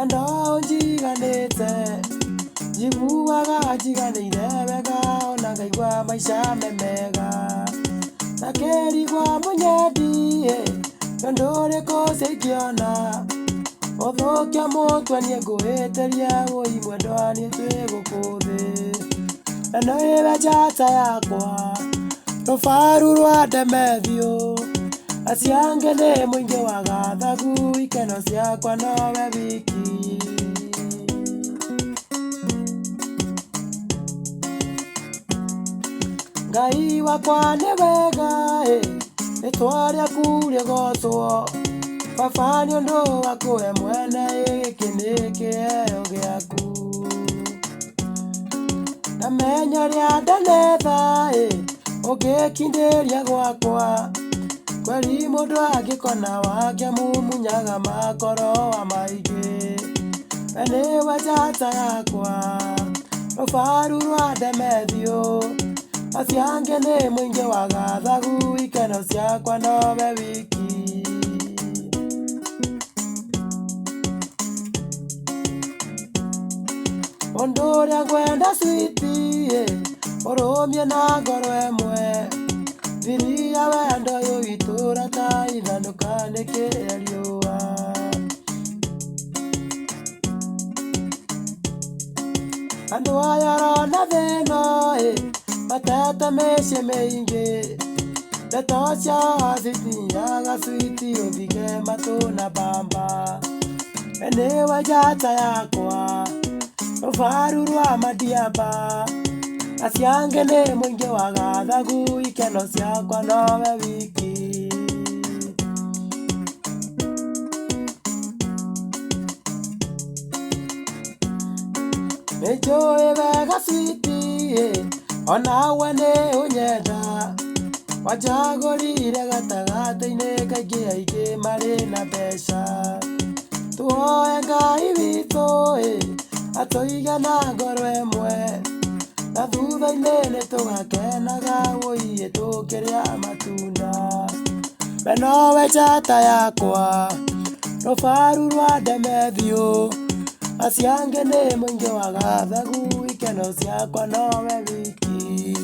ando njiganĩte njiguaga njiganĩire wega ona ngaigua maica me mega na kĩrigwa mũnyendi ndo ũrĩkũ cingĩona ũthũkia mũtwe niĩ ngũhĩtĩria wũi mwendwa niĩ twĩ gũkũ thĩ ĩno ĩwe njata yakwa rũbaru rwa ndemethio aciange nĩ mũingĩ wa gathagu ikeno ciakwa nowe wiki Ngai wakwa nĩ wega rĩtwa rĩaku rĩgocwo baba nĩ ũndũ wa kũhe mwene gĩkĩ nĩ kĩheo gĩaku ndamenya ũrĩa ndanetha ũngĩkindĩria gwakwa kweri mũndũ angĩkona wake mumunyaga makoroa maingĩ we nĩwe njata yakwa rũbaru rwa ndemethio aciange nĩ mũingĩ wa gathagu ikeno ciakwa nowe wiki ũndũ ũrĩa ngwenda switi ũrũmie na ngoro ĩmwe thiri ya wendo ũyũ itũra ta ithanũka nĩkĩrĩa riũa andũ aya arona thĩno matete mĩciĩ mĩingĩ ndeto ciao citinyaga switi ũthige matũ na mbamba we nĩwe njata yakwa rũbaru rwa madiaba aciange nĩ mũingĩ wa gathagu ikeno ciakwa nowe wiki nĩnjũĩ wega switi onawe nĩ ũnyenda wanjagũrire gatagatĩ-inĩ kaingĩ aingĩ marĩ na mbeca tuoe Ngai witũ atũige na ngoro ĩmwe na thutha-inĩ nĩtũgakenaga wũi tũkĩrĩa matunda we nowe njata yakwa rũbaru rwa ndemethio aciange nĩ mũingĩ wa gathagu ikeno ciakwa nowe wiki